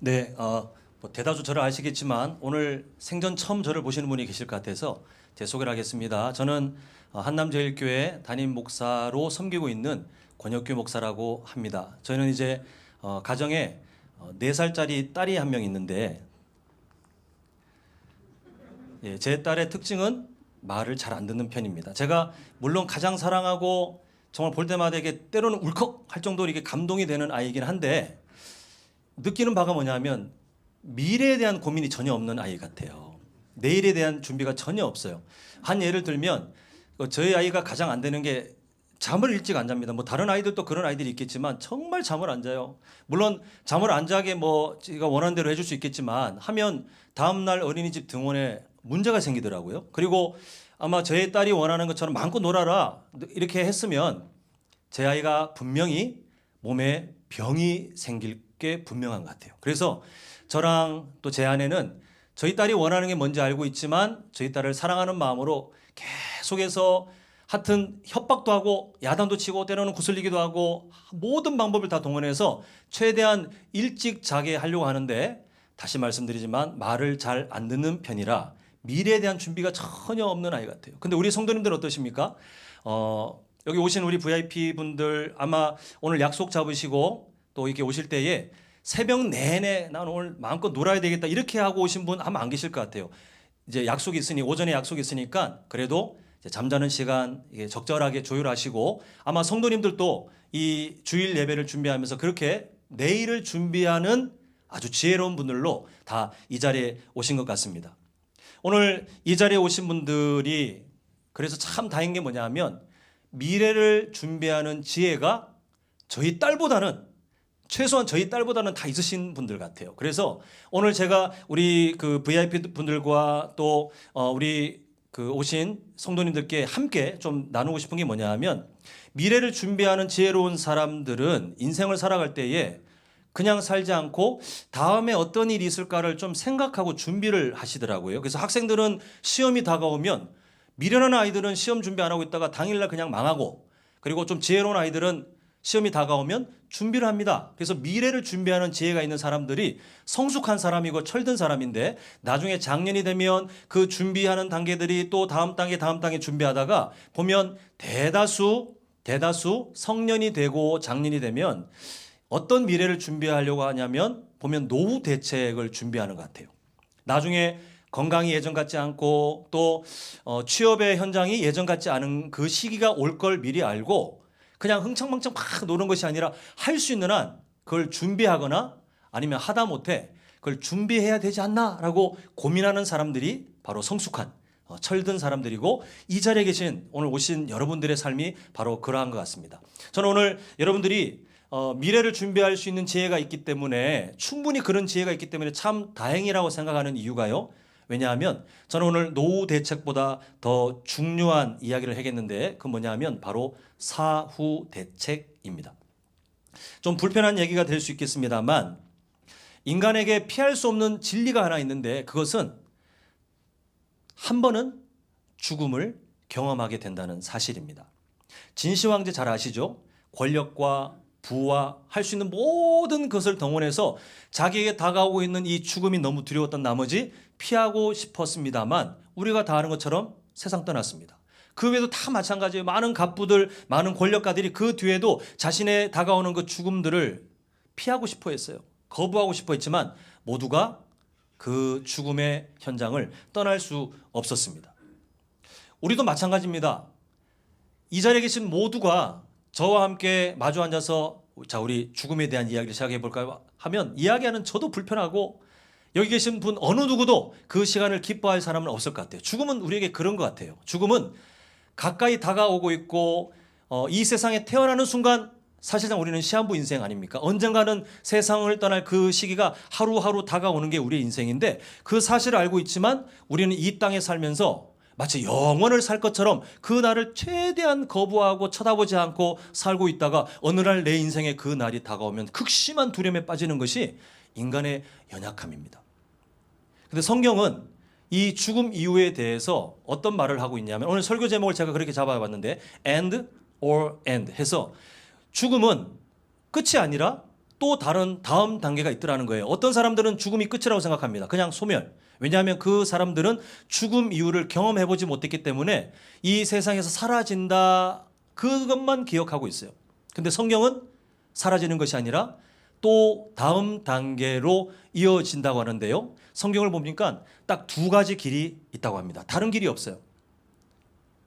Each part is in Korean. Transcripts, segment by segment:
네, 뭐 대다수 저를 아시겠지만 오늘 생전 처음 저를 보시는 분이 계실 것 같아서 제 소개를 하겠습니다. 저는 한남제일교회 담임 목사로 섬기고 있는 권혁규 목사라고 합니다. 저희는 이제 가정에 4살짜리 딸이 한 명 있는데 예, 제 딸의 특징은 말을 잘 안 듣는 편입니다. 제가 물론 가장 사랑하고 정말 볼 때마다 이게 때로는 울컥 할 정도로 이게 감동이 되는 아이이긴 한데 느끼는 바가 뭐냐면 미래에 대한 고민이 전혀 없는 아이 같아요. 내일에 대한 준비가 전혀 없어요. 한 예를 들면 저희 아이가 가장 안 되는 게 잠을 일찍 안 잡니다. 뭐 다른 아이들도 그런 아이들이 있겠지만 정말 잠을 안 자요. 물론 잠을 안 자게 뭐 제가 원하는 대로 해줄 수 있겠지만 하면 다음 날 어린이집 등원에 문제가 생기더라고요. 그리고 아마 저희 딸이 원하는 것처럼 마음껏 놀아라 이렇게 했으면 제 아이가 분명히 몸에 병이 생길 게 분명한 것 같아요. 그래서 저랑 또 제 아내는 저희 딸이 원하는 게 뭔지 알고 있지만 저희 딸을 사랑하는 마음으로 계속해서 하여튼 협박도 하고 야단도 치고 때로는 구슬리기도 하고 모든 방법을 다 동원해서 최대한 일찍 자게 하려고 하는데 다시 말씀드리지만 말을 잘 안 듣는 편이라 미래에 대한 준비가 전혀 없는 아이 같아요. 근데 우리 성도님들 어떠십니까? 여기 오신 우리 VIP 분들 아마 오늘 약속 잡으시고 또 이렇게 오실 때에 새벽 내내 나는 오늘 마음껏 놀아야 되겠다 이렇게 하고 오신 분 아마 안 계실 것 같아요. 이제 약속이 있으니 오전에 약속이 있으니까 그래도 이제 잠자는 시간 적절하게 조율하시고 아마 성도님들도 이 주일 예배를 준비하면서 그렇게 내일을 준비하는 아주 지혜로운 분들로 다 이 자리에 오신 것 같습니다. 오늘 이 자리에 오신 분들이 그래서 참 다행인 게 뭐냐면 미래를 준비하는 지혜가 저희 딸보다는 최소한 저희 딸보다는 다 있으신 분들 같아요. 그래서 오늘 제가 우리 그 VIP 분들과 또 우리 그 오신 성도님들께 함께 좀 나누고 싶은 게 뭐냐 하면 미래를 준비하는 지혜로운 사람들은 인생을 살아갈 때에 그냥 살지 않고 다음에 어떤 일이 있을까를 좀 생각하고 준비를 하시더라고요. 그래서 학생들은 시험이 다가오면 미련한 아이들은 시험 준비 안 하고 있다가 당일날 그냥 망하고 그리고 좀 지혜로운 아이들은 시험이 다가오면 준비를 합니다. 그래서 미래를 준비하는 지혜가 있는 사람들이 성숙한 사람이고 철든 사람인데 나중에 장년이 되면 그 준비하는 단계들이 또 다음 단계 준비하다가 보면 대다수 성년이 되고 장년이 되면 어떤 미래를 준비하려고 하냐면 보면 노후 대책을 준비하는 것 같아요. 나중에 건강이 예전 같지 않고 또 취업의 현장이 예전 같지 않은 그 시기가 올 걸 미리 알고 그냥 흥청망청 막 노는 것이 아니라 할 수 있는 한 그걸 준비하거나 아니면 하다못해 그걸 준비해야 되지 않나라고 고민하는 사람들이 바로 성숙한 철든 사람들이고 이 자리에 계신 오늘 오신 여러분들의 삶이 바로 그러한 것 같습니다. 저는 오늘 여러분들이 미래를 준비할 수 있는 지혜가 있기 때문에 충분히 그런 지혜가 있기 때문에 참 다행이라고 생각하는 이유가요. 왜냐하면 저는 오늘 노후 대책보다 더 중요한 이야기를 하겠는데 그 뭐냐 하면 바로 사후 대책입니다. 좀 불편한 얘기가 될 수 있겠습니다만 인간에게 피할 수 없는 진리가 하나 있는데 그것은 한 번은 죽음을 경험하게 된다는 사실입니다. 진시황제 잘 아시죠? 권력과 부와 할 수 있는 모든 것을 동원해서 자기에게 다가오고 있는 이 죽음이 너무 두려웠던 나머지 피하고 싶었습니다만 우리가 다 아는 것처럼 세상 떠났습니다. 그 외에도 다 마찬가지예요. 많은 갑부들, 많은 권력가들이 그 뒤에도 자신의 다가오는 그 죽음들을 피하고 싶어 했어요. 거부하고 싶어 했지만 모두가 그 죽음의 현장을 떠날 수 없었습니다. 우리도 마찬가지입니다. 이 자리에 계신 모두가 저와 함께 마주 앉아서 자 우리 죽음에 대한 이야기를 시작해 볼까요? 하면 이야기하는 저도 불편하고 여기 계신 분 어느 누구도 그 시간을 기뻐할 사람은 없을 것 같아요. 죽음은 우리에게 그런 것 같아요. 죽음은 가까이 다가오고 있고 이 세상에 태어나는 순간 사실상 우리는 시한부 인생 아닙니까? 언젠가는 세상을 떠날 그 시기가 하루하루 다가오는 게 우리의 인생인데 그 사실을 알고 있지만 우리는 이 땅에 살면서 마치 영원을 살 것처럼 그 날을 최대한 거부하고 쳐다보지 않고 살고 있다가 어느 날 내 인생에 그 날이 다가오면 극심한 두려움에 빠지는 것이 인간의 연약함입니다. 근데 성경은 이 죽음 이후에 대해서 어떤 말을 하고 있냐면 오늘 설교 제목을 제가 그렇게 잡아봤는데 and or end 해서 죽음은 끝이 아니라 또 다른 다음 단계가 있더라는 거예요. 어떤 사람들은 죽음이 끝이라고 생각합니다. 그냥 소멸. 왜냐하면 그 사람들은 죽음 이후를 경험해보지 못했기 때문에 이 세상에서 사라진다 그것만 기억하고 있어요. 근데 성경은 사라지는 것이 아니라 또 다음 단계로 이어진다고 하는데요. 성경을 보니까 딱 두 가지 길이 있다고 합니다. 다른 길이 없어요.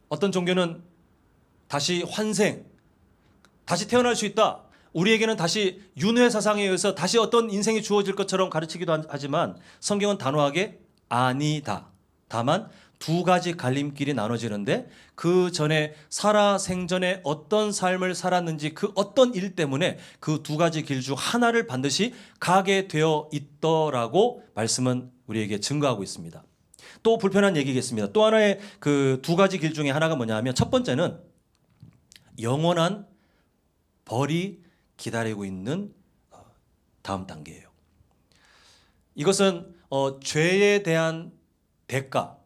어떤 종교는 다시 환생, 다시 태어날 수 있다. 우리에게는 다시 윤회 사상에 의해서 다시 어떤 인생이 주어질 것처럼 가르치기도 하지만 성경은 단호하게 아니다. 다만 두 가지 갈림길이 나눠지는데 그 전에 살아생전에 어떤 삶을 살았는지 그 어떤 일 때문에 그 두 가지 길 중 하나를 반드시 가게 되어 있더라고 말씀은 우리에게 증거하고 있습니다. 또 불편한 얘기겠습니다. 또 하나의 그 두 가지 길 중에 하나가 뭐냐 하면 첫 번째는 영원한 벌이 기다리고 있는 다음 단계예요. 이것은 죄에 대한 대가,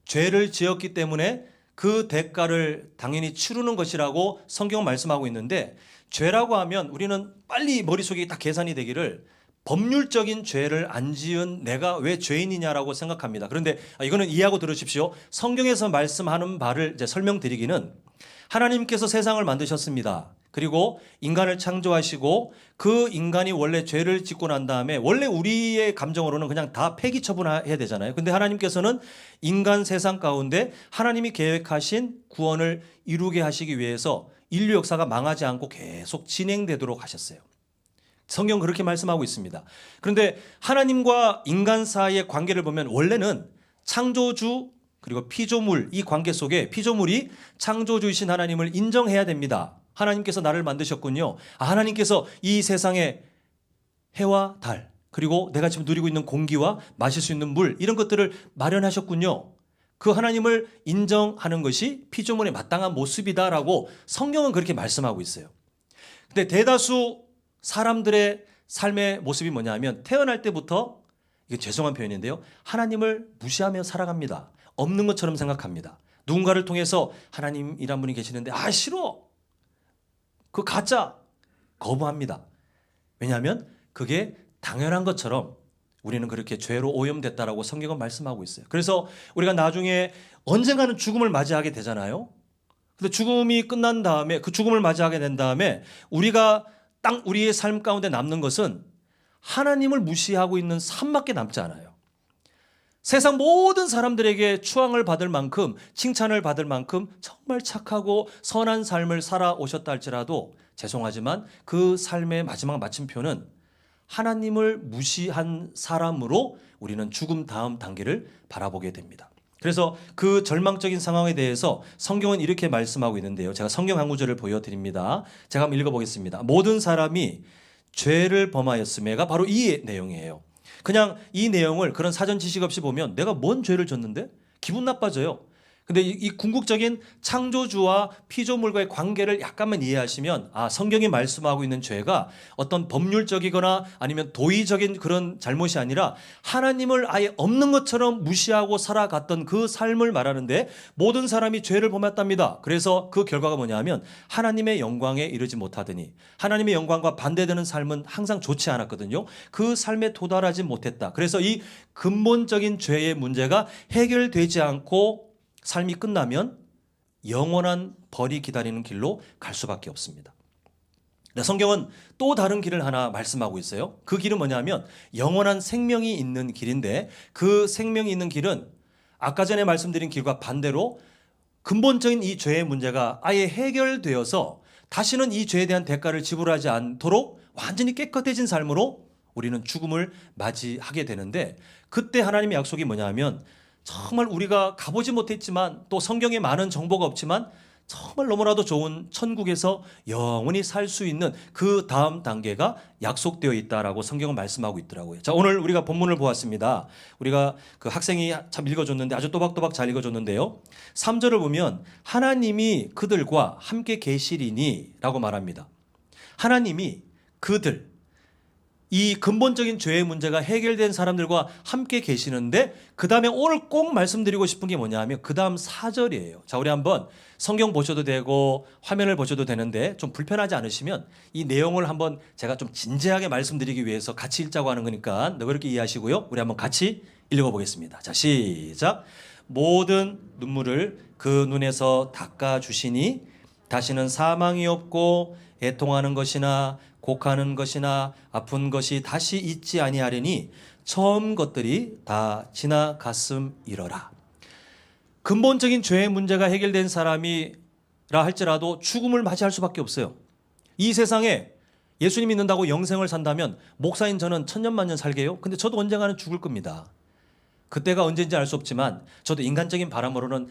죄를 지었기 때문에 그 대가를 당연히 치르는 것이라고 성경은 말씀하고 있는데 죄라고 하면 우리는 빨리 머릿속에 딱 계산이 되기를 법률적인 죄를 안 지은 내가 왜 죄인이냐라고 생각합니다. 그런데 이거는 이해하고 들으십시오. 성경에서 말씀하는 바를 이제 설명드리기는 하나님께서 세상을 만드셨습니다. 그리고 인간을 창조하시고 그 인간이 원래 죄를 짓고 난 다음에 원래 우리의 감정으로는 그냥 다 폐기 처분해야 되잖아요. 근데 하나님께서는 인간 세상 가운데 하나님이 계획하신 구원을 이루게 하시기 위해서 인류 역사가 망하지 않고 계속 진행되도록 하셨어요. 성경 그렇게 말씀하고 있습니다. 그런데 하나님과 인간 사이의 관계를 보면 원래는 창조주 그리고 피조물 이 관계 속에 피조물이 창조주이신 하나님을 인정해야 됩니다. 하나님께서 나를 만드셨군요. 하나님께서 이 세상에 해와 달 그리고 내가 지금 누리고 있는 공기와 마실 수 있는 물 이런 것들을 마련하셨군요. 그 하나님을 인정하는 것이 피조물의 마땅한 모습이다라고 성경은 그렇게 말씀하고 있어요. 근데 대다수 사람들의 삶의 모습이 뭐냐면 태어날 때부터 이게 죄송한 표현인데요. 하나님을 무시하며 살아갑니다. 없는 것처럼 생각합니다. 누군가를 통해서 하나님이란 분이 계시는데 싫어. 그 가짜 거부합니다. 왜냐하면 그게 당연한 것처럼 우리는 그렇게 죄로 오염됐다라고 성경은 말씀하고 있어요. 그래서 우리가 나중에 언젠가는 죽음을 맞이하게 되잖아요. 근데 죽음이 끝난 다음에 그 죽음을 맞이하게 된 다음에 우리가 우리의 삶 가운데 남는 것은 하나님을 무시하고 있는 삶밖에 남지 않아요. 세상 모든 사람들에게 추앙을 받을 만큼 칭찬을 받을 만큼 정말 착하고 선한 삶을 살아오셨다 할지라도 죄송하지만 그 삶의 마지막 마침표는 하나님을 무시한 사람으로 우리는 죽음 다음 단계를 바라보게 됩니다. 그래서 그 절망적인 상황에 대해서 성경은 이렇게 말씀하고 있는데요. 제가 성경 한 구절을 보여드립니다. 제가 한번 읽어보겠습니다. 모든 사람이 죄를 범하였음에가 바로 이 내용이에요. 그냥 이 내용을 그런 사전 지식 없이 보면 내가 뭔 죄를 졌는데? 기분 나빠져요. 근데 이 궁극적인 창조주와 피조물과의 관계를 약간만 이해하시면 성경이 말씀하고 있는 죄가 어떤 법률적이거나 아니면 도의적인 그런 잘못이 아니라 하나님을 아예 없는 것처럼 무시하고 살아갔던 그 삶을 말하는데 모든 사람이 죄를 범했답니다. 그래서 그 결과가 뭐냐면 하나님의 영광에 이르지 못하더니 하나님의 영광과 반대되는 삶은 항상 좋지 않았거든요. 그 삶에 도달하지 못했다. 그래서 이 근본적인 죄의 문제가 해결되지 않고 삶이 끝나면 영원한 벌이 기다리는 길로 갈 수밖에 없습니다. 성경은 또 다른 길을 하나 말씀하고 있어요. 그 길은 뭐냐면 영원한 생명이 있는 길인데 그 생명이 있는 길은 아까 전에 말씀드린 길과 반대로 근본적인 이 죄의 문제가 아예 해결되어서 다시는 이 죄에 대한 대가를 지불하지 않도록 완전히 깨끗해진 삶으로 우리는 죽음을 맞이하게 되는데 그때 하나님의 약속이 뭐냐면 정말 우리가 가보지 못했지만 또 성경에 많은 정보가 없지만 정말 너무나도 좋은 천국에서 영원히 살 수 있는 그 다음 단계가 약속되어 있다라고 성경은 말씀하고 있더라고요. 자, 오늘 우리가 본문을 보았습니다. 우리가 그 학생이 참 읽어줬는데 아주 또박또박 잘 읽어줬는데요. 3절을 보면 하나님이 그들과 함께 계시리니 라고 말합니다. 하나님이 그들 이 근본적인 죄의 문제가 해결된 사람들과 함께 계시는데 그 다음에 오늘 꼭 말씀드리고 싶은 게 뭐냐 하면 그 다음 4절이에요. 자, 우리 한번 성경 보셔도 되고 화면을 보셔도 되는데 좀 불편하지 않으시면 이 내용을 한번 제가 좀 진지하게 말씀드리기 위해서 같이 읽자고 하는 거니까 그렇게 이해하시고요. 우리 한번 같이 읽어보겠습니다. 자, 시작. 모든 눈물을 그 눈에서 닦아주시니 다시는 사망이 없고 애통하는 것이나 곡하는 것이나 아픈 것이 다시 있지 아니하리니 처음 것들이 다 지나갔음이러라. 근본적인 죄의 문제가 해결된 사람이라 할지라도 죽음을 맞이할 수밖에 없어요. 이 세상에 예수님 믿는다고 영생을 산다면 목사인 저는 천년만년 살게요. 근데 저도 언젠가는 죽을 겁니다. 그때가 언제인지 알 수 없지만 저도 인간적인 바람으로는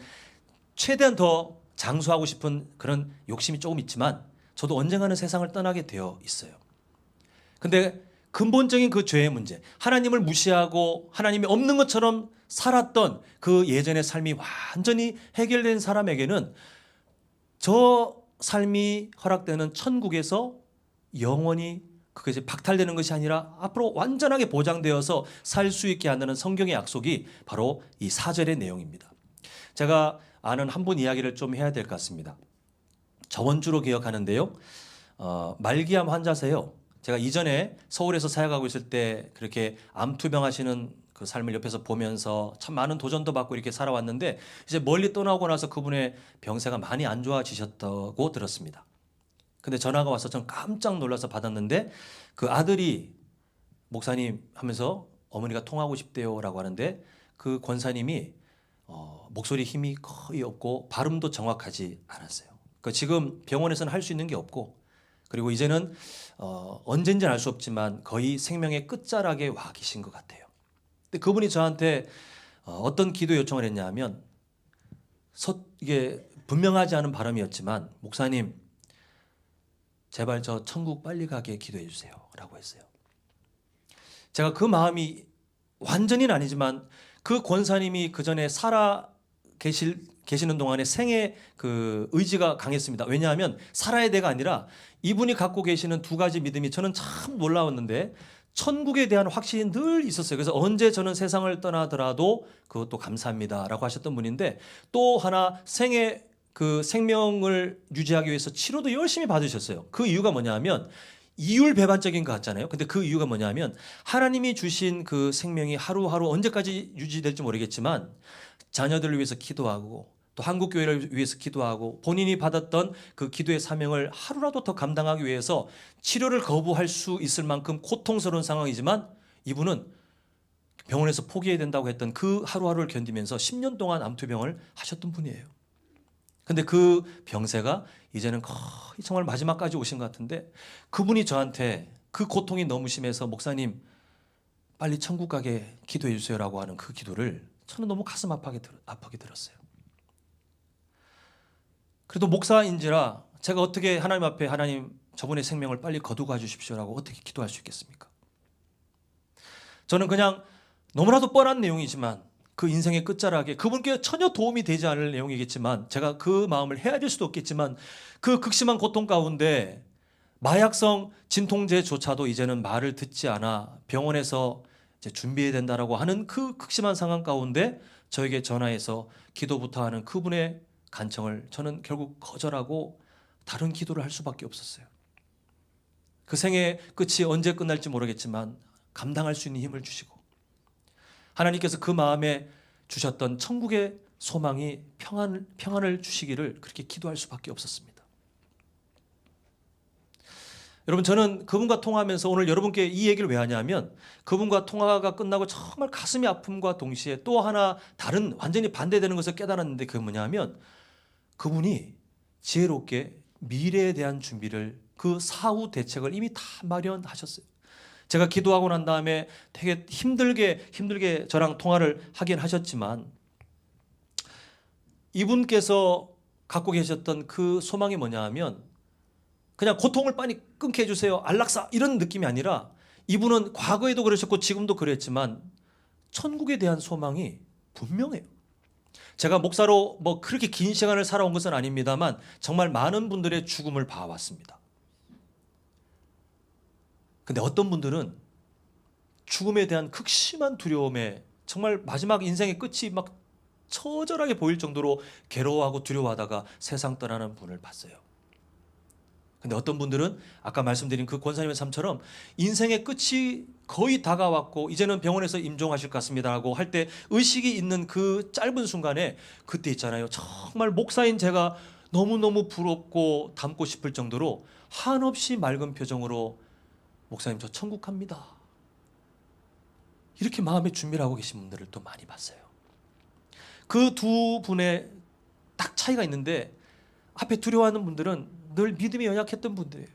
최대한 더 장수하고 싶은 그런 욕심이 조금 있지만 저도 언젠가는 세상을 떠나게 되어 있어요. 근데 근본적인 그 죄의 문제, 하나님을 무시하고 하나님이 없는 것처럼 살았던 그 예전의 삶이 완전히 해결된 사람에게는 저 삶이 허락되는 천국에서 영원히 그것이 박탈되는 것이 아니라 앞으로 완전하게 보장되어서 살 수 있게 한다는 성경의 약속이 바로 이 4절의 내용입니다. 제가 아는 한 분 이야기를 좀 해야 될 것 같습니다. 저번주로 기억하는데요. 말기암 환자세요. 제가 이전에 서울에서 사역하고 있을 때 그렇게 암투병 하시는 그 삶을 옆에서 보면서 참 많은 도전도 받고 이렇게 살아왔는데 이제 멀리 떠나고 나서 그분의 병세가 많이 안 좋아지셨다고 들었습니다. 근데 전화가 와서 전 깜짝 놀라서 받았는데 그 아들이 목사님 하면서 어머니가 통하고 싶대요라고 하는데 그 권사님이 목소리 힘이 거의 없고 발음도 정확하지 않았어요. 그러니까 지금 병원에서는 할 수 있는 게 없고 그리고 이제는 언젠지는 알 수 없지만 거의 생명의 끝자락에 와 계신 것 같아요. 근데 그분이 저한테 어떤 기도 요청을 했냐면 이게 분명하지 않은 발음이었지만 목사님 제발 저 천국 빨리 가게 기도해 주세요 라고 했어요. 제가 그 마음이 완전히는 아니지만 그 권사님이 그 전에 살아 계시는 동안에 생애 그 의지가 강했습니다. 왜냐하면 살아야 돼가 아니라 이분이 갖고 계시는 두 가지 믿음이 저는 참 놀라웠는데 천국에 대한 확신이 늘 있었어요. 그래서 언제 저는 세상을 떠나더라도 그것도 감사합니다라고 하셨던 분인데 또 하나 그 생명을 유지하기 위해서 치료도 열심히 받으셨어요. 그 이유가 뭐냐면 이율배반적인 것 같잖아요. 근데 그 이유가 뭐냐면 하나님이 주신 그 생명이 하루하루 언제까지 유지될지 모르겠지만 자녀들을 위해서 기도하고 또 한국교회를 위해서 기도하고 본인이 받았던 그 기도의 사명을 하루라도 더 감당하기 위해서 치료를 거부할 수 있을 만큼 고통스러운 상황이지만 이분은 병원에서 포기해야 된다고 했던 그 하루하루를 견디면서 10년 동안 암투병을 하셨던 분이에요. 근데 그 병세가 이제는 거의 정말 마지막까지 오신 것 같은데 그분이 저한테 그 고통이 너무 심해서 목사님 빨리 천국 가게 기도해 주세요라고 하는 그 기도를 저는 너무 가슴 아프게 들었어요. 그래도 목사인지라 제가 어떻게 하나님 앞에 하나님 저분의 생명을 빨리 거두가 주십시오라고 어떻게 기도할 수 있겠습니까? 저는 그냥 너무나도 뻔한 내용이지만 그 인생의 끝자락에 그분께 전혀 도움이 되지 않을 내용이겠지만 제가 그 마음을 헤아릴 수도 없겠지만 그 극심한 고통 가운데 마약성 진통제조차도 이제는 말을 듣지 않아 병원에서 이제 준비해야 된다라고 하는 그 극심한 상황 가운데 저에게 전화해서 기도부터 하는 그분의 간청을 저는 결국 거절하고 다른 기도를 할 수밖에 없었어요. 그 생의 끝이 언제 끝날지 모르겠지만 감당할 수 있는 힘을 주시고 하나님께서 그 마음에 주셨던 천국의 소망이 평안을 주시기를 그렇게 기도할 수밖에 없었습니다. 여러분 저는 그분과 통화하면서 오늘 여러분께 이 얘기를 왜 하냐면 그분과 통화가 끝나고 정말 가슴이 아픔과 동시에 또 하나 다른 완전히 반대되는 것을 깨달았는데 그게 뭐냐면 그분이 지혜롭게 미래에 대한 준비를 그 사후 대책을 이미 다 마련하셨어요. 제가 기도하고 난 다음에 되게 힘들게 저랑 통화를 하긴 하셨지만 이분께서 갖고 계셨던 그 소망이 뭐냐 하면 그냥 고통을 빨리 끊게 해주세요. 안락사 이런 느낌이 아니라 이분은 과거에도 그러셨고 지금도 그랬지만 천국에 대한 소망이 분명해요. 제가 목사로 뭐 그렇게 긴 시간을 살아온 것은 아닙니다만 정말 많은 분들의 죽음을 봐왔습니다. 근데 어떤 분들은 죽음에 대한 극심한 두려움에 정말 마지막 인생의 끝이 막 처절하게 보일 정도로 괴로워하고 두려워하다가 세상 떠나는 분을 봤어요. 근데 어떤 분들은 아까 말씀드린 그 권사님의 삶처럼 인생의 끝이 거의 다가왔고 이제는 병원에서 임종하실 것 같습니다 하고 할 때 의식이 있는 그 짧은 순간에 그때 있잖아요. 정말 목사인 제가 너무너무 부럽고 닮고 싶을 정도로 한없이 맑은 표정으로 목사님 저 천국 갑니다. 이렇게 마음의 준비를 하고 계신 분들을 또 많이 봤어요. 그 두 분의 딱 차이가 있는데 앞에 두려워하는 분들은 늘 믿음이 연약했던 분들이에요.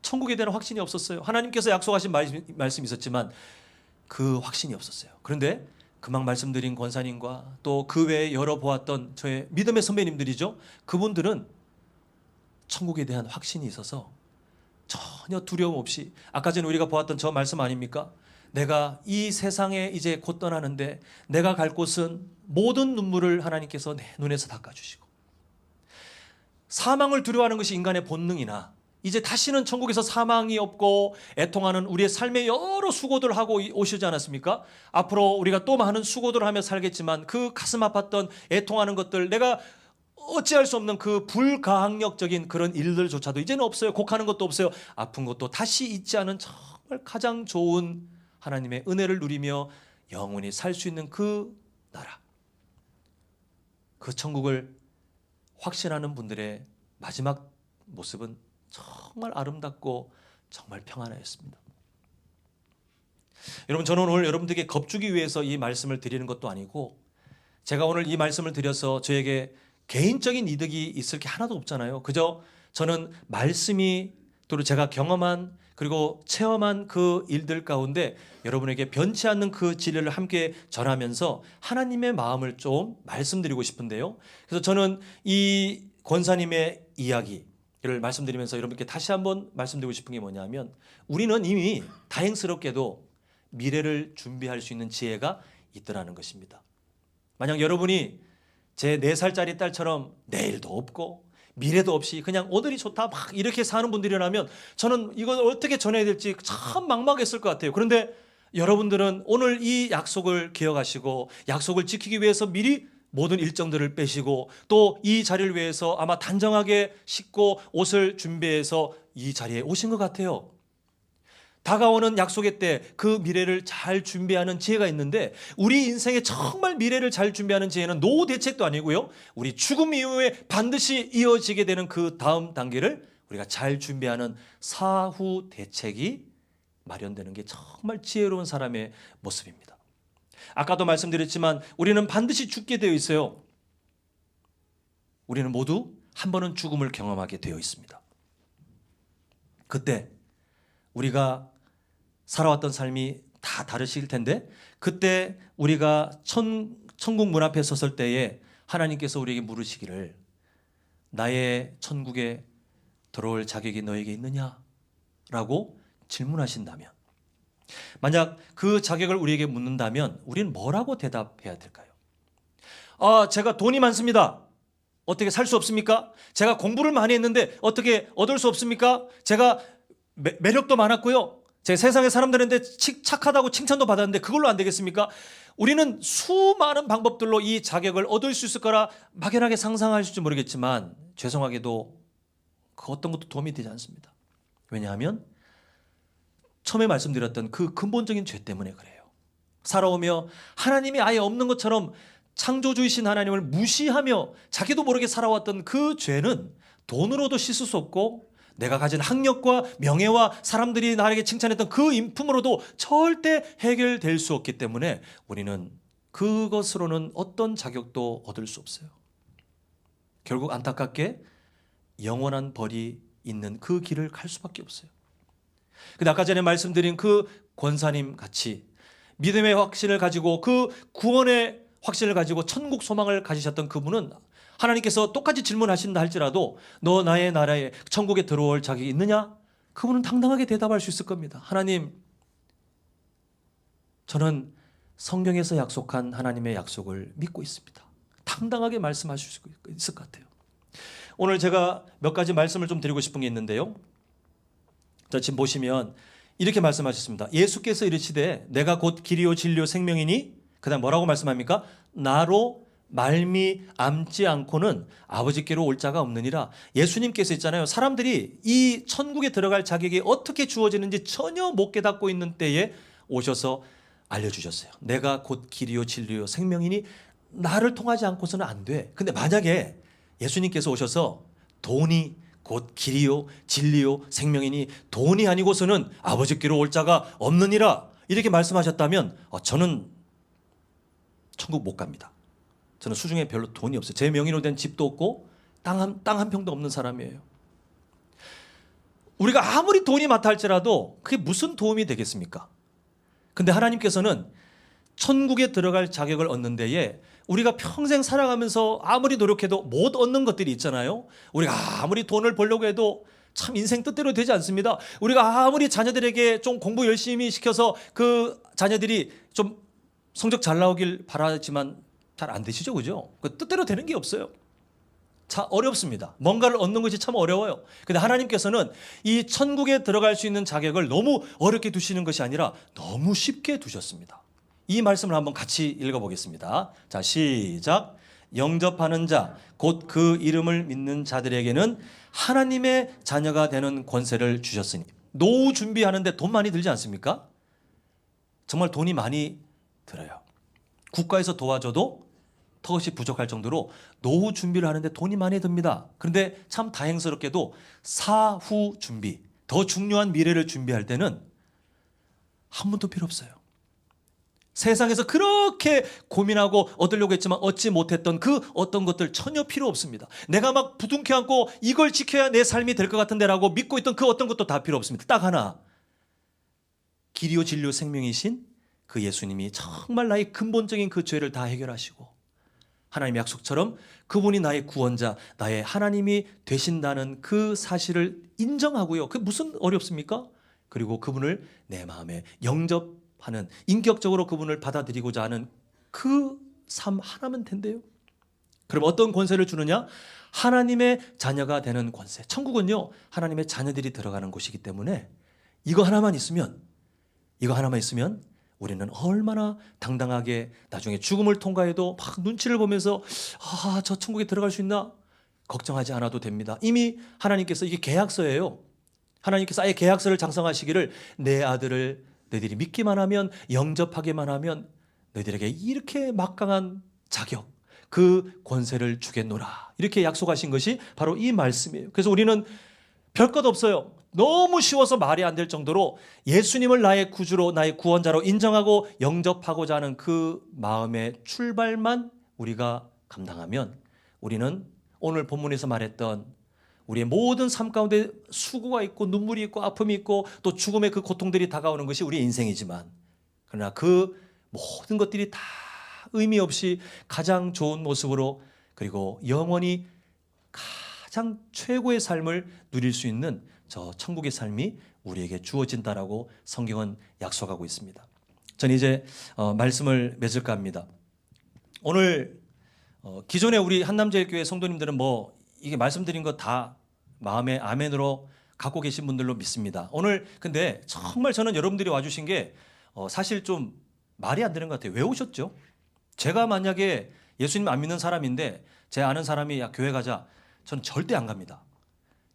천국에 대한 확신이 없었어요. 하나님께서 약속하신 말씀이 있었지만 그 확신이 없었어요. 그런데 금방 말씀드린 권사님과 또 그 외에 여러 보았던 저의 믿음의 선배님들이죠. 그분들은 천국에 대한 확신이 있어서 전혀 두려움 없이 아까 전에 우리가 보았던 저 말씀 아닙니까? 내가 이 세상에 이제 곧 떠나는데 내가 갈 곳은 모든 눈물을 하나님께서 내 눈에서 닦아주시고 사망을 두려워하는 것이 인간의 본능이나 이제 다시는 천국에서 사망이 없고 애통하는 우리의 삶의 여러 수고들을 하고 오시지 않았습니까? 앞으로 우리가 또 많은 수고들을 하며 살겠지만 그 가슴 아팠던 애통하는 것들 내가 어찌할 수 없는 그 불가항력적인 그런 일들조차도 이제는 없어요. 곡하는 것도 없어요. 아픈 것도 다시 잊지 않은 정말 가장 좋은 하나님의 은혜를 누리며 영원히 살 수 있는 그 나라, 그 천국을 확신하는 분들의 마지막 모습은 정말 아름답고 정말 평안하였습니다. 여러분, 저는 오늘 여러분들에게 겁주기 위해서 이 말씀을 드리는 것도 아니고 제가 오늘 이 말씀을 드려서 저에게 개인적인 이득이 있을 게 하나도 없잖아요. 그저 저는 말씀이 또 제가 경험한 그리고 체험한 그 일들 가운데 여러분에게 변치 않는 그 진리를 함께 전하면서 하나님의 마음을 좀 말씀드리고 싶은데요. 그래서 저는 이 권사님의 이야기를 말씀드리면서 여러분께 다시 한번 말씀드리고 싶은 게 뭐냐면 우리는 이미 다행스럽게도 미래를 준비할 수 있는 지혜가 있더라는 것입니다. 만약 여러분이 제 4살짜리 딸처럼 내일도 없고 미래도 없이 그냥 오늘이 좋다 막 이렇게 사는 분들이라면 저는 이걸 어떻게 전해야 될지 참 막막했을 것 같아요. 그런데 여러분들은 오늘 이 약속을 기억하시고 약속을 지키기 위해서 미리 모든 일정들을 빼시고 또 이 자리를 위해서 아마 단정하게 씻고 옷을 준비해서 이 자리에 오신 것 같아요. 다가오는 약속의 때 그 미래를 잘 준비하는 지혜가 있는데 우리 인생에 정말 미래를 잘 준비하는 지혜는 노후 대책도 아니고요. 우리 죽음 이후에 반드시 이어지게 되는 그 다음 단계를 우리가 잘 준비하는 사후 대책이 마련되는 게 정말 지혜로운 사람의 모습입니다. 아까도 말씀드렸지만 우리는 반드시 죽게 되어 있어요. 우리는 모두 한 번은 죽음을 경험하게 되어 있습니다. 그때 우리가 살아왔던 삶이 다 다르실 텐데 그때 우리가 천국 문 앞에 섰을 때에 하나님께서 우리에게 물으시기를 나의 천국에 들어올 자격이 너에게 있느냐라고 질문하신다면 만약 그 자격을 우리에게 묻는다면 우리는 뭐라고 대답해야 될까요? 제가 돈이 많습니다. 어떻게 살 수 없습니까? 제가 공부를 많이 했는데 어떻게 얻을 수 없습니까? 제가 매력도 많았고요. 제 세상의 사람들한테 착하다고 칭찬도 받았는데 그걸로 안 되겠습니까? 우리는 수많은 방법들로 이 자격을 얻을 수 있을 거라 막연하게 상상하실지 모르겠지만 죄송하게도 그 어떤 것도 도움이 되지 않습니다. 왜냐하면 처음에 말씀드렸던 그 근본적인 죄 때문에 그래요. 살아오며 하나님이 아예 없는 것처럼 창조주이신 하나님을 무시하며 자기도 모르게 살아왔던 그 죄는 돈으로도 씻을 수 없고 내가 가진 학력과 명예와 사람들이 나에게 칭찬했던 그 인품으로도 절대 해결될 수 없기 때문에 우리는 그것으로는 어떤 자격도 얻을 수 없어요. 결국 안타깝게 영원한 벌이 있는 그 길을 갈 수밖에 없어요. 근데 아까 전에 말씀드린 그 권사님 같이 믿음의 확신을 가지고 그 구원의 확신을 가지고 천국 소망을 가지셨던 그분은 하나님께서 똑같이 질문하신다 할지라도 너 나의 나라에 천국에 들어올 자격이 있느냐? 그분은 당당하게 대답할 수 있을 겁니다. 하나님, 저는 성경에서 약속한 하나님의 약속을 믿고 있습니다. 당당하게 말씀하실 수 있을 것 같아요. 오늘 제가 몇 가지 말씀을 좀 드리고 싶은 게 있는데요. 자, 지금 보시면 이렇게 말씀하셨습니다. 예수께서 이르시되 내가 곧 길이요 진리요 생명이니 그다음 뭐라고 말씀합니까? 나로 말미암지 않고는 아버지께로 올 자가 없느니라. 예수님께서 있잖아요. 사람들이 이 천국에 들어갈 자격이 어떻게 주어지는지 전혀 못 깨닫고 있는 때에 오셔서 알려주셨어요. 내가 곧 길이요 진리요 생명이니 나를 통하지 않고서는 안 돼. 근데 만약에 예수님께서 오셔서 돈이 곧 길이요 진리요 생명이니 돈이 아니고서는 아버지께로 올 자가 없느니라 이렇게 말씀하셨다면 저는 천국 못 갑니다. 저는 수중에 별로 돈이 없어요. 제 명의로 된 집도 없고 땅 한 평도 없는 사람이에요. 우리가 아무리 돈이 많다 할지라도 그게 무슨 도움이 되겠습니까? 근데 하나님께서는 천국에 들어갈 자격을 얻는 데에 우리가 평생 살아가면서 아무리 노력해도 못 얻는 것들이 있잖아요. 우리가 아무리 돈을 벌려고 해도 참 인생 뜻대로 되지 않습니다. 우리가 아무리 자녀들에게 좀 공부 열심히 시켜서 그 자녀들이 좀 성적 잘 나오길 바라지만 잘 안 되시죠, 그죠? 그 뜻대로 되는 게 없어요. 참 어렵습니다. 뭔가를 얻는 것이 참 어려워요. 근데 하나님께서는 이 천국에 들어갈 수 있는 자격을 너무 어렵게 두시는 것이 아니라 너무 쉽게 두셨습니다. 이 말씀을 한번 같이 읽어보겠습니다. 자, 시작. 영접하는 자, 곧 그 이름을 믿는 자들에게는 하나님의 자녀가 되는 권세를 주셨으니. 노후 준비하는데 돈 많이 들지 않습니까? 정말 돈이 많이 들어요. 국가에서 도와줘도 턱없이 부족할 정도로 노후 준비를 하는데 돈이 많이 듭니다. 그런데 참 다행스럽게도 사후 준비, 더 중요한 미래를 준비할 때는 한 푼도 필요 없어요. 세상에서 그렇게 고민하고 얻으려고 했지만 얻지 못했던 그 어떤 것들 전혀 필요 없습니다. 내가 막 부둥켜 안고 이걸 지켜야 내 삶이 될 것 같은데라고 믿고 있던 그 어떤 것도 다 필요 없습니다. 딱 하나, 길이요 진리요 생명이신 그 예수님이 정말 나의 근본적인 그 죄를 다 해결하시고 하나님의 약속처럼 그분이 나의 구원자, 나의 하나님이 되신다는 그 사실을 인정하고요. 그게 무슨 어렵습니까? 그리고 그분을 내 마음에 영접하는, 인격적으로 그분을 받아들이고자 하는 그 삶 하나면 된대요. 그럼 어떤 권세를 주느냐? 하나님의 자녀가 되는 권세. 천국은요, 하나님의 자녀들이 들어가는 곳이기 때문에 이거 하나만 있으면 우리는 얼마나 당당하게 나중에 죽음을 통과해도 막 눈치를 보면서 저 천국에 들어갈 수 있나? 걱정하지 않아도 됩니다. 이미 하나님께서 이게 계약서예요. 하나님께서 아예 계약서를 작성하시기를 내 아들을 너희들이 믿기만 하면, 영접하기만 하면 너희들에게 이렇게 막강한 자격, 그 권세를 주겠노라. 이렇게 약속하신 것이 바로 이 말씀이에요. 그래서 우리는 별것 없어요. 너무 쉬워서 말이 안 될 정도로 예수님을 나의 구주로, 나의 구원자로 인정하고 영접하고자 하는 그 마음의 출발만 우리가 감당하면 우리는 오늘 본문에서 말했던 우리의 모든 삶 가운데 수고가 있고 눈물이 있고 아픔이 있고 또 죽음의 그 고통들이 다가오는 것이 우리의 인생이지만, 그러나 그 모든 것들이 다 의미 없이 가장 좋은 모습으로, 그리고 영원히 가장 최고의 삶을 누릴 수 있는 저 천국의 삶이 우리에게 주어진다라고 성경은 약속하고 있습니다. 저는 이제 말씀을 맺을까 합니다. 오늘 기존에 우리 한남제일교회 성도님들은 뭐 이게 말씀드린 거 다 마음에 아멘으로 갖고 계신 분들로 믿습니다. 오늘 근데 정말 저는 여러분들이 와주신 게 사실 좀 말이 안 되는 것 같아요. 왜 오셨죠? 제가 만약에 예수님 안 믿는 사람인데 제 아는 사람이 야 교회 가자, 저는 절대 안 갑니다.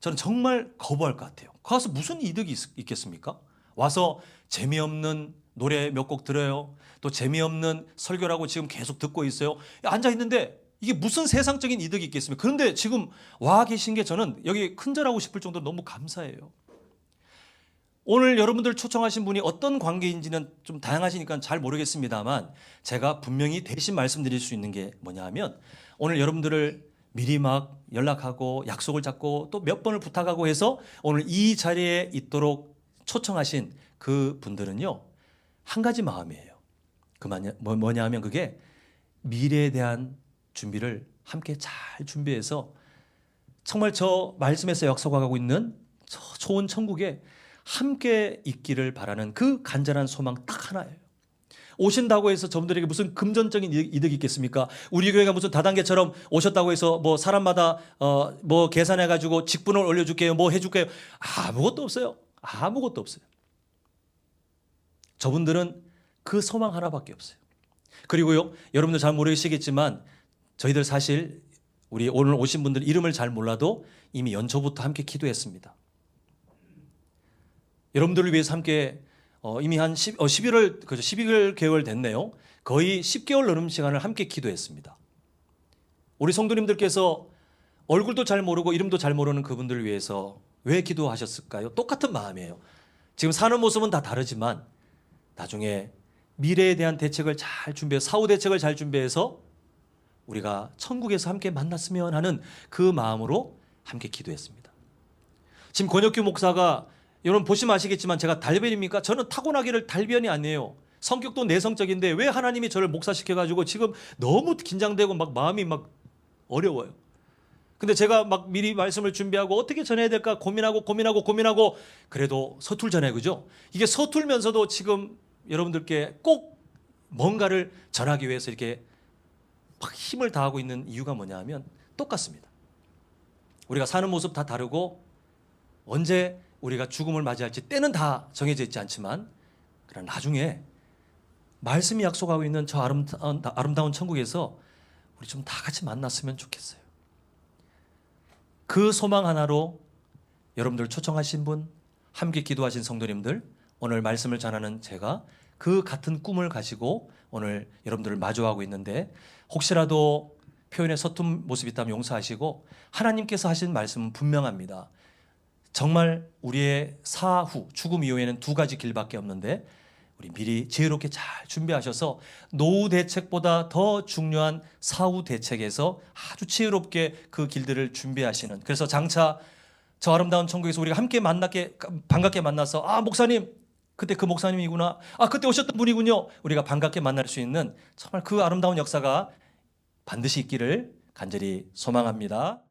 저는 정말 거부할 것 같아요. 가서 무슨 이득이 있겠습니까? 와서 재미없는 노래 몇 곡 들어요. 또 재미없는 설교라고 지금 계속 듣고 있어요. 앉아있는데 이게 무슨 세상적인 이득이 있겠습니까? 그런데 지금 와 계신 게 저는 여기 큰절하고 싶을 정도로 너무 감사해요. 오늘 여러분들 초청하신 분이 어떤 관계인지는 좀 다양하시니까 잘 모르겠습니다만 제가 분명히 대신 말씀드릴 수 있는 게 뭐냐 하면, 오늘 여러분들을 미리 막 연락하고 약속을 잡고 또 몇 번을 부탁하고 해서 오늘 이 자리에 있도록 초청하신 그 분들은요, 한 가지 마음이에요. 그 뭐냐 하면 그게 미래에 대한 준비를 함께 잘 준비해서 정말 저 말씀에서 약속하고 있는 저 좋은 천국에 함께 있기를 바라는 그 간절한 소망 딱 하나예요. 오신다고 해서 저분들에게 무슨 금전적인 이득이 있겠습니까? 우리 교회가 무슨 다단계처럼 오셨다고 해서 뭐 사람마다 뭐 계산해 가지고 직분을 올려줄게요, 뭐 해줄게요. 아무것도 없어요. 아무것도 없어요. 저분들은 그 소망 하나밖에 없어요. 그리고요, 여러분들 잘 모르시겠지만 저희들 사실 우리 오늘 오신 분들 이름을 잘 몰라도 이미 연초부터 함께 기도했습니다. 여러분들을 위해서 함께 이미 한 12개월 개월 됐네요. 거의 10개월 넘는 시간을 함께 기도했습니다. 우리 성도님들께서 얼굴도 잘 모르고 이름도 잘 모르는 그분들을 위해서 왜 기도하셨을까요? 똑같은 마음이에요. 지금 사는 모습은 다 다르지만 나중에 미래에 대한 대책을 잘 준비해서 사후 대책을 잘 준비해서 우리가 천국에서 함께 만났으면 하는 그 마음으로 함께 기도했습니다. 지금 권혁규 목사가 여러분 보시면 아시겠지만 제가 달변입니까? 저는 타고나기를 달변이 아니에요. 성격도 내성적인데 왜 하나님이 저를 목사시켜가지고 지금 너무 긴장되고 막 마음이 막 어려워요. 근데 제가 막 미리 말씀을 준비하고 어떻게 전해야 될까 고민하고 그래도 서툴잖아요. 그죠? 이게 서툴면서도 지금 여러분들께 꼭 뭔가를 전하기 위해서 이렇게 막 힘을 다하고 있는 이유가 뭐냐 하면 똑같습니다. 우리가 사는 모습 다 다르고 언제 우리가 죽음을 맞이할지 때는 다 정해져 있지 않지만 그러나 나중에 말씀이 약속하고 있는 저 아름다운 천국에서 우리 좀 다 같이 만났으면 좋겠어요. 그 소망 하나로 여러분들 초청하신 분, 함께 기도하신 성도님들, 오늘 말씀을 전하는 제가 그 같은 꿈을 가지고 오늘 여러분들을 마주하고 있는데 혹시라도 표현에 서툰 모습이 있다면 용서하시고 하나님께서 하신 말씀은 분명합니다. 정말 우리의 사후, 죽음 이후에는 두 가지 길밖에 없는데 우리 미리 지혜롭게 잘 준비하셔서 노후 대책보다 더 중요한 사후 대책에서 아주 지혜롭게 그 길들을 준비하시는, 그래서 장차 저 아름다운 천국에서 우리가 함께 반갑게 만나서 목사님 그때 그 목사님이구나, 그때 오셨던 분이군요, 우리가 반갑게 만날 수 있는 정말 그 아름다운 역사가 반드시 있기를 간절히 소망합니다.